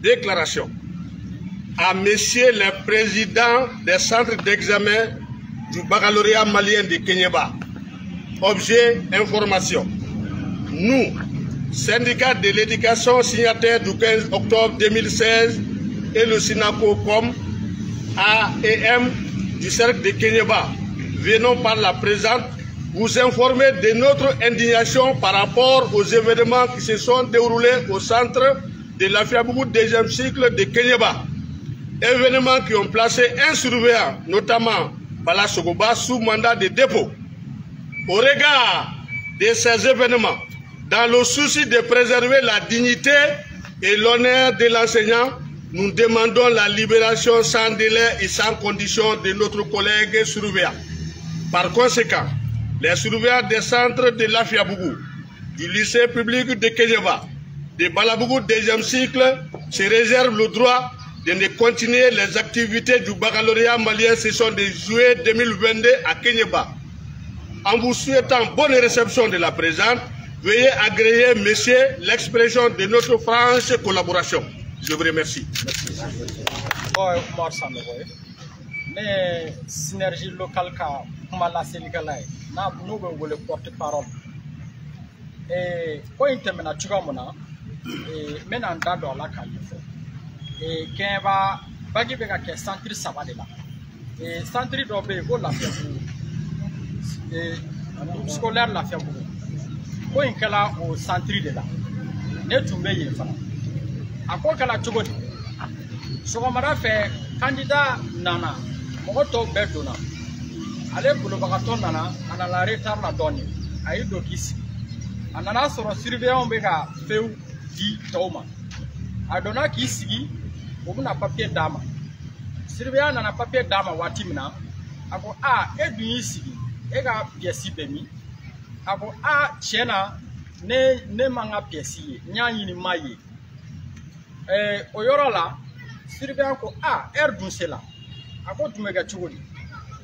déclaration à Monsieur le Président des centres d'examen du baccalauréat malien de Kéniéba. Objet, information. Nous, syndicat de l'éducation signataire du 15 octobre 2016 et le SINACO-COM A&M du cercle de Kéniéba, venons par la présente vous informer de notre indignation par rapport aux événements qui se sont déroulés au centre de l'Afiabougou deuxième cycle de Kéniéba. Événements qui ont placé un surveillant, notamment Bala Sogoba, sous mandat de dépôt. Au regard de ces événements, dans le souci de préserver la dignité et l'honneur de l'enseignant, nous demandons la libération sans délai et sans condition de notre collègue surveillant. Par conséquent, les surveillants des centres de l'Afiabougou, du lycée public de Kéniéba, de Balabougou deuxième cycle, se réservent le droit de ne continuer les activités du baccalauréat malien session de juillet 2022 à Kéniéba. En vous souhaitant bonne réception de la présente, veuillez agréer, monsieur, l'expression de notre franche collaboration. Je vous remercie. Mais synergie locale comme la Sénégalais, nous voulons porte-parole. Et quand il termine à Tugamona, et maintenant dans la Californie, et quand va bagi bega ke centre Sabadela, et centre d'obé go la fiabou, et scolaire la fiabou. Quand il kala au centre de là, ne tombe yéfa. À quoi kala tugoni? Sogamara fait candidat nana. Mogoto bedona ale bolo bagaton nana anala retard la donne ayi dokisi anana soro surveillant bega feu di toma adona ki sigi obuna papier dama surveillant nana papier dama watimina ako a edu sigi ega pièce bemi ako a chena ne manga pièce nyanyi ni maye oyorola surveillant ko a erdun sela ako tumega chugoni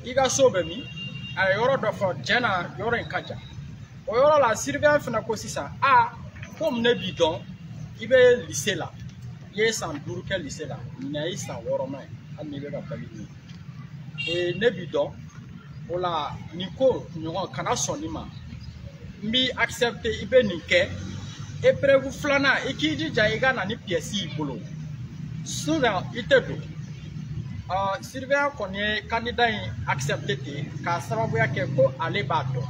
iga sobe mi a yoro do fo jena yoro en kaja o yoro la surveillant fina ko sisa a comme ne bidon ibe lycée la ye san duru ke lycée la na isa woro na ani be ga pali ni e ne bidon ola niko nyon kana sonima mi accepter ibe nike e preuve flana ikiji jaiga na ni pièce bolo souvent itedo surveillant qu'on est candidat accepté car ça va voir que ko aller bato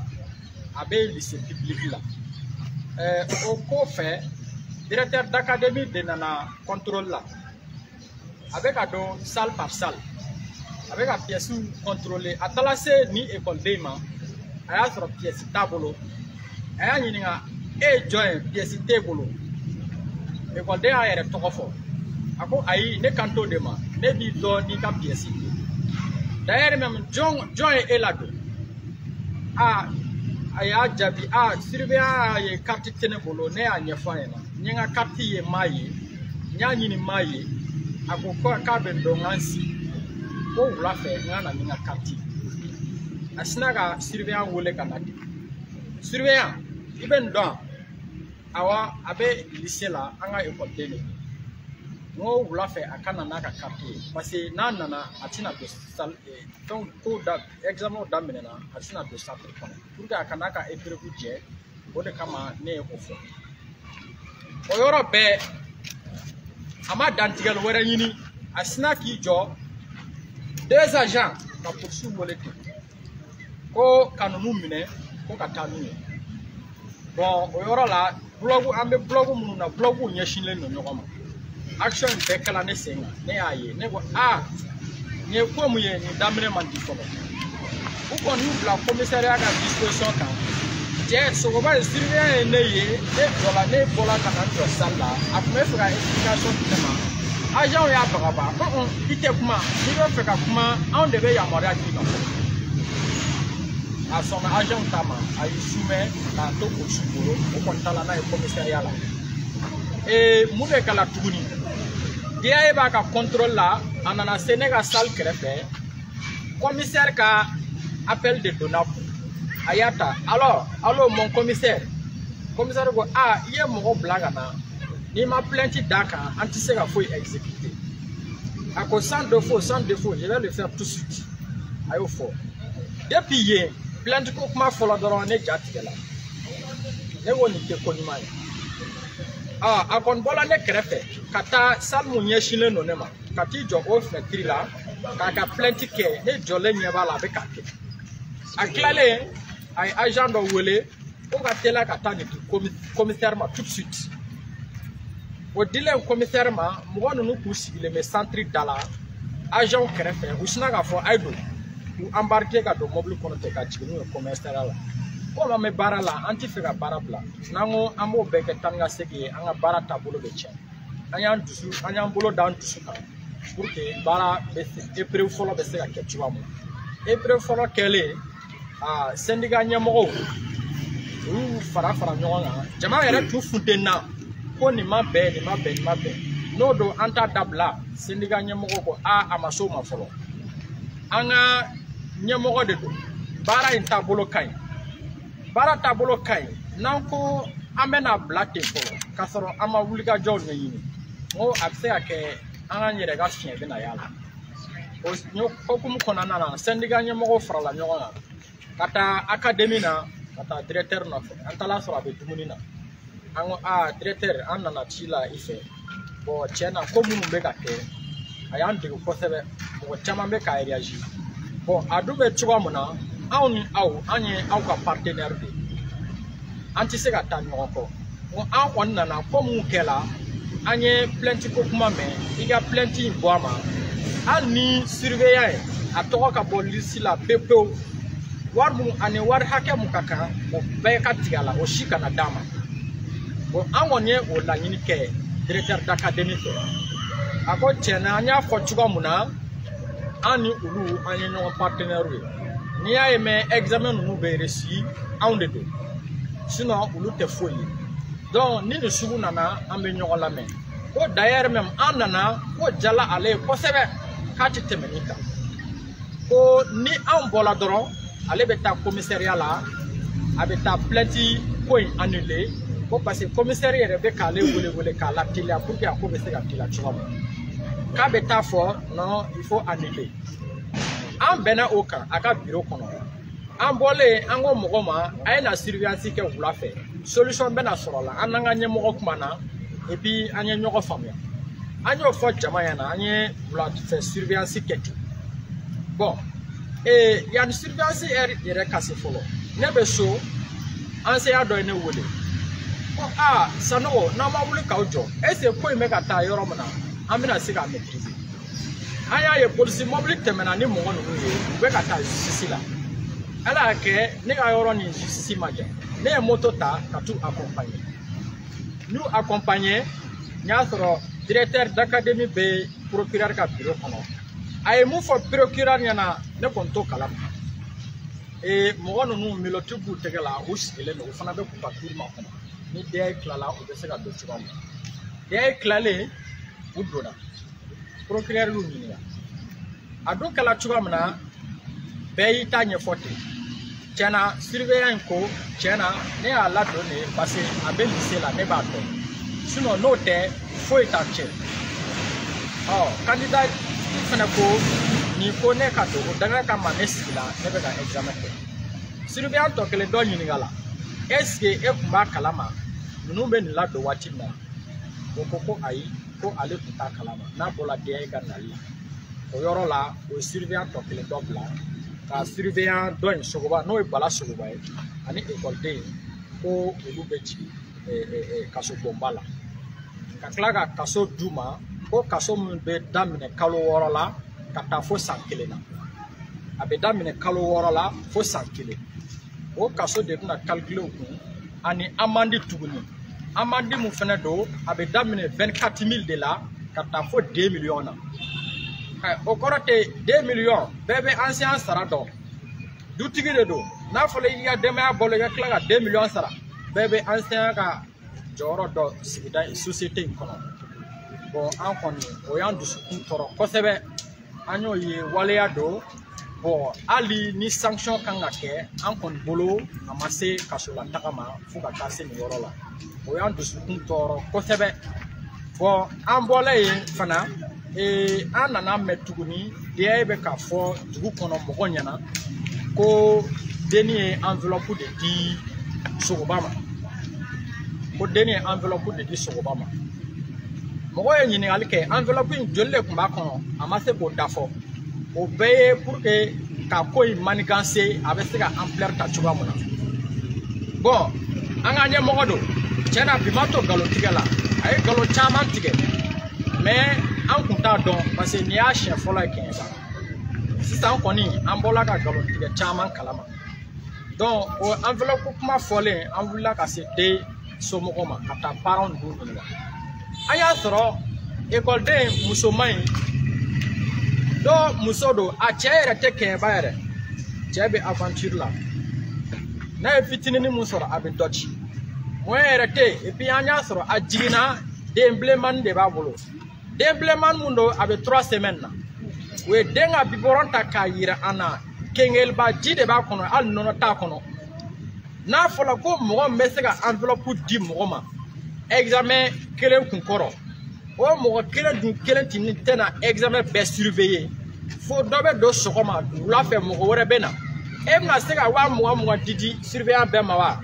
abe lycée public là au co fait directeur d'académie de nana contrôle là avec ado salle par salle avec a pièce contrôlée atalase ni école déma aya sur pièce tabolo aya nyinga e join pièce tabolo école dé aya tokofo ako ayi ne kanto dema ne bi do ni ka pièce d'ailleurs même John est là aya jabi surveillant ye carte tenebolo ne anya faena nyanga carte ye maye nyanyi ni maye ako ko ka be do ngansi ko wula fe ngana ninga carte asinaga surveillant wole kanadi surveillant iben don awa abe lycée la anga école tene no wula fe akana naka carte parce que nana atina de salle donc ko da examen da menena atina de salle pour que akana ka épreuve je o de kama ne ko fo o yoro be ama dantigal wara yini asina ki jo des agents ka poursuivre molete ko kanunu mine ko katanu bon o yoro la blogu ambe blogu mununa blogu nyeshinle no nyokoma action bekala ne senga ne aye ne go ne ko mu ye ni damre man di ko u ko ni bla commissariat ga disposition kan je so go ba surveillant ne ye ne dola ne bola kana do sala afme fera explication tema agent ya bagaba ko ite kuma ni do feka kuma on debe ya moria ki no a son agent tama ayi soumet na to ko suboro o ko tala na commissariat la e mu de kala tuguni dia e ba ka contrôle là anana Sénégal salle crépé commissaire ka appel de Donapo ayata alors allô mon commissaire go iye mo blaga na ni ma plainte d'aka anti se ka faut exécuter à cause sans défaut je vais le faire tout de suite ayo fo depuis hier plainte ko kuma folo doron ne jatigela ne woni ke konima akon bola ne krefe kata salmu nyeshile no nema kati jo o fetri la kaka plainte ke ne jole nyeba la be kake aklale ay agent do wele o ka tela kata ni commissaire ma tout de suite au délai au commissaire ma mo no ku sigile me centre dala agent krefe usina ka fo aido ou embarquer ka do mobile kono te ka chinu commissaire la ko me barala anti fega barabla nango amo beke tanga segi anga barata bolo be chen anya dusu anya bolo dan dusu ka pour que bara be épreuve folo be sega ke tuwa mo épreuve folo kele syndicat nyamo ou fara nyonga jama yere tu futena ko ni mabe no do anta dabla syndicat nyamo ko amaso ma folo anga nyamo de do bara inta bolo kai bara tabolo kai nanko amena blate ko kasoro ama wuliga jow nyini o akse ake anga nyere ga fien be na yala o nyo kokum kona nana syndicat nyamo frala nyonga kata academy na kata directeur na antala so abe dumunina ango directeur anana chila ife bo chena komunu be ka ke ayande ko sebe bo chama be ka reagi bo adube chuwa muna awni anye ka partenaire de anti se ka tan ko on nana ko mu kela anye plainte ko kuma me iga plainte boama ani surveillant atoko ka polisi la pepo war mu ane war hake mu kaka o be ka tigala o shika na dama bo anwonye o la nyini ke directeur d'académie ako chena anya fo chuba muna ani ulu anye no partenaire ni a aimé examen nous be reçu en de deux sinon ulu te folie donc ni de sugu nana ambe nyoko la men ko d'ailleurs même anana ko jala ale ko sebe kati temenika ko ni an bola doron ale beta commissariat la abeta plainte ko annulé ko parce que commissariat rebe kale wole kala tilia pour que ko be se ka tila chwa ka beta fo non il faut annuler an bena oka aka bureau kono an bole an go mogoma ay na surveillance ke wula fe solution bena sorola an nga nye mogo kumana et puis anye nyoko famia anyo fo jama yana anye wula fe surveillance ke bon et ya ni surveillance ere kasi folo nebe so an se ya do ene wole ko sano na ma wuli ka ojo ese ko me ka ta yoro mana amina sika maîtriser aya ye police mobile temena ni mo no we ka ta justice la ala ke ni ka yoro ni justice maja ne moto ta ka tu accompagner nous accompagner nya soro directeur d'académie be procureur ka bureau kono ay mu fo procureur nyana ne konto kala e mo no nu miloti bu tegala o sigele no fana be ku papier ma kono ni de klala o be se ka do tuba de klale u doda procureur lu ni ya ado kala tuba mana be yita nye fote tiana surveillant ko tiana ne ala donné parce que abe lycée la ne ba to sinon note faut étacher candidat fana ko ni ko ne ka to daga ka manesi la ne be ka examen surveillant to kele do ni ngala est-ce que e kuma kalama nunu be ni la do wati na ko ayi ko ale kuta kalama na bola de ga na li o yoro la o surveillant to kele do bla ka surveillant do en sogoba no e bala sogoba e ani école de ko olu be ji kaso bombala ka klaga kaso duma ko kaso mun be damine kalo woro la ka ta fo sankele na abe damine kalo woro la fo sankele o kaso de na calculer ko ani amandi tuguni amandi mu fene do abe damine 24000 de la ka ta fo 2 millions na o korote 2 millions bebe ancien sara do du tigire do na fole ya dema bolo ya klaga 2 millions sara bebe ancien ka joro do sigida société kono bon an koni o yandu sukun toro kosebe anyo ye waleya do bon ali ni sanction kanga ke an kon bolo amase kasola takama fuka kase ni yoro la o yandu sukun toro kosebe bon an bɔla yen fana an nana mɛn tuguni DIA bɛ k'a fɔ dugu kɔnɔ mɔgɔ ɲɛna ko denni ye enveloppe de di Sogoba ma ko denni ye enveloppe de di Sogoba ma mɔgɔ ye ɲininkali kɛ enveloppe in joli de tun b'a kɔnɔ a ma se k'o dafɔ o bɛɛ ye pour que ka ko in maniganse a bɛ se ka ampleur ta cogoya mun na bon an ka ɲɛmɔgɔ don tiɲɛ na bi ma to nkalontigɛ la a ye nkalon caman tigɛ mais an kun t'a dɔn parce que nin y'a siɲɛ fɔlɔ ye Keɲeba sisan kɔni an bɔla ka nkalontigɛ caman kalama donc o enveloppe kuma fɔlen an wulila ka se den somɔgɔw ma ka taa parents ninnu ɲininka an y'a sɔrɔ ekɔliden musoman in dɔ muso don a cɛ yɛrɛ tɛ Keɲeba yɛrɛ cɛ bɛ aventure la n'a ye fitinin mun sɔrɔ a bɛ dɔ ci moyen yɛrɛ tɛ yen et puis an y'a sɔrɔ a jiginna den bilenmani de b'a bolo den bilenmani mun don a bɛ 3 semaines na o ye den ka biberon ta k'a yira an na kengeliba ji de b'a kɔnɔ hali nɔnɔ t'a kɔnɔ n'a fɔra ko mɔgɔ min bɛ se ka enveloppe di mɔgɔ ma examen kelen kun kɔrɔ o mɔgɔ kelen dun kelen tɛna examen bɛɛ surveiller fo dɔ bɛ don sɔgɔma wula fɛ mɔgɔ wɛrɛ bɛ na e bɛna se ka 20,000 di surveillant bɛɛ ma wa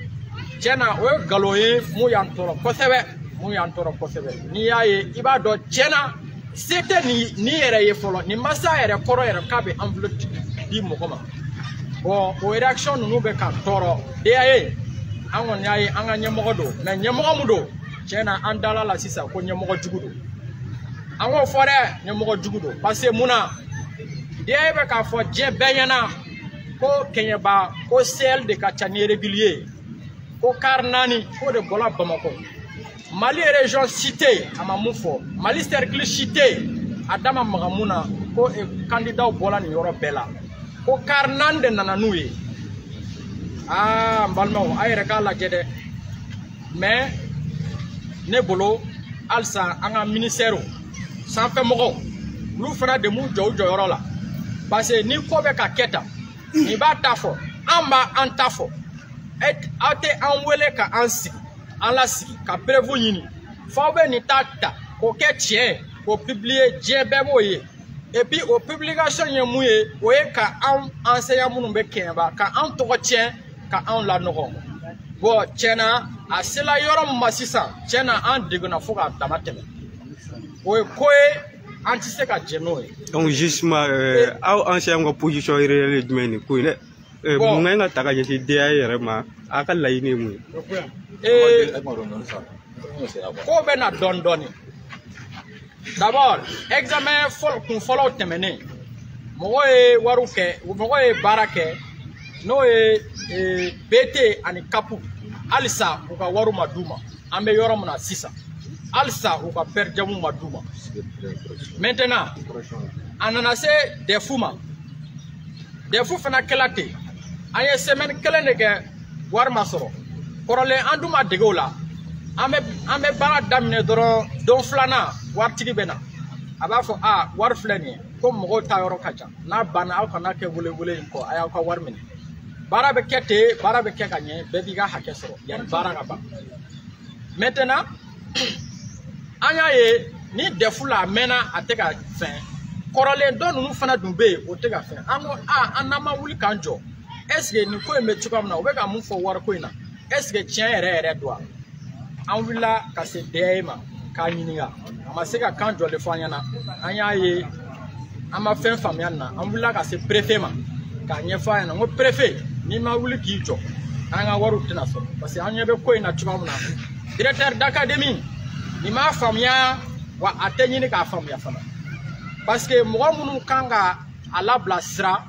tiɲɛna o ye nkalon ye mun y'an tɔɔrɔ kosɛbɛ n'i y'a ye i b'a dɔn tiɲɛna se tɛ ni yɛrɛ ye fɔlɔ ni masa yɛrɛ kɔrɔ yɛrɛ k'a bɛ enveloppe di mɔgɔ ma bon o réaction ninnu bɛ ka tɔɔrɔ DIA an kɔni y'a ye an ka ɲɛmɔgɔ don mais ɲɛmɔgɔ mun don tiɲɛna an dala la sisan ko ɲɛmɔgɔ jugu don an k'o fɔ dɛ ɲɛmɔgɔ jugu don parce que mun na DIA bɛ k'a fɔ diɲɛ bɛɛ ɲɛna ko Keɲeba ko CL de ka ca ni régulier ko car 4 ko de bɔla Bamakɔ Mali région cité a ma mun fɔ Mali cercle cité a da ma maga mun na ko candidat bɔla nin yɔrɔ bɛɛ la ko car 4 de nana n'u ye n balimaw a yɛrɛ k'a lajɛ dɛ mais ne bolo halisa an ka ministère sanfɛmɔgɔw olu fana de m'u jɔ u jɔyɔrɔ la parce que ni ko bɛ ka kɛ tan ni b'a ta fɔ an b'a an ta fɔ aw tɛ an wele ka an sigi an lasigi ka preuve ɲini f'aw bɛ nin ta k'o kɛ tiɲɛ k'o publier diɲɛ bɛɛ b'o ye et puis o publication ye mun ye o ye ka an enseignant minnu bɛ Keɲeba ka an tɔgɔ tiɲɛ ka an lanɔgɔ bon tiɲɛna a sela yɔrɔ min ma sisan tiɲɛna an degunna fo k'a dama tɛmɛ o ye ko ye an tɛ se ka jɛ n'o ye. Donc justement aw enseignant ka position réelle ye jumɛn ni ko in dɛ mun kan ka ta ka ɲɛsin DIA yɛrɛ ma a ka laɲini ye mun ye. Ko bɛ na dɔɔni dɔɔni d'abord examen kun fɔlɔw tɛmɛnen mɔgɔ ye wariw kɛ mɔgɔ ye baara kɛ n'o ye BT ani CAP halisa u ka wariw ma d'u ma an bɛ yɔrɔ min na sisan halisa u ka per diem ma d'u ma maintenant a nana se DEF ma DEF fana kɛla ten an ye semaine kelen de kɛ wari ma sɔrɔ kɔrɔlen an dun ma dege o la an bɛ baara daminɛ dɔrɔn don filanan waritigi bɛ na a b'a fɔ wari filɛ nin ye ko mɔgɔw ta yɔrɔ ka ca n'a banna aw kana kɛ welewele in kɔ a y'aw ka wari minɛ baara bɛ kɛ ten baara bɛ kɛ ka ɲɛ bɛɛ b'i ka hakɛ sɔrɔ yanni baara ka ban maintenant an y'a ye ni DEF la a mɛnna a tɛ ka fɛn kɔrɔlen dɔ ninnu fana dun bɛ yen o tɛ ka fɛn an ko an n'an ma wuli k'an jɔ est-ce que nin ko in bɛ cogoya min na u bɛ ka mun fɔ wariko in na est-ce que tiɲɛ yɛrɛ don wa an wulila ka se DIA ma k'a ɲininka a ma se ka kan jɔlen fɔ an ɲɛna an y'a ye an ma fɛn faamuya nin na an wulila ka se préfet ma k'a ɲɛfɔ a ɲɛna n ko préfet n'i ma wuli k'i jɔ an ka wariw tɛna sɔrɔ parce que an ɲɛ bɛ ko in na cogoya min na directeur d'académie nin m'a faamuya wa a tɛ ɲini k'a faamuya fana parce que mɔgɔ minnu kan ka a labila sira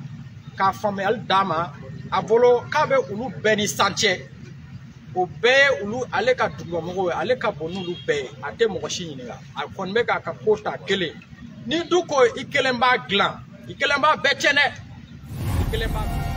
k'a faamuyali d'a ma a bolo k'a bɛ olu bɛɛ ni san cɛ o bɛɛ ye olu ale ka dugumɔgɔw ye ale ka bon n'olu bɛɛ ye a tɛ mɔgɔ si ɲininka a kɔni bɛ k'a ka ko ta kelen ni du ko i kelen b'a dilan i kelen b'a bɛɛ tiɲɛ dɛ i kelen b'a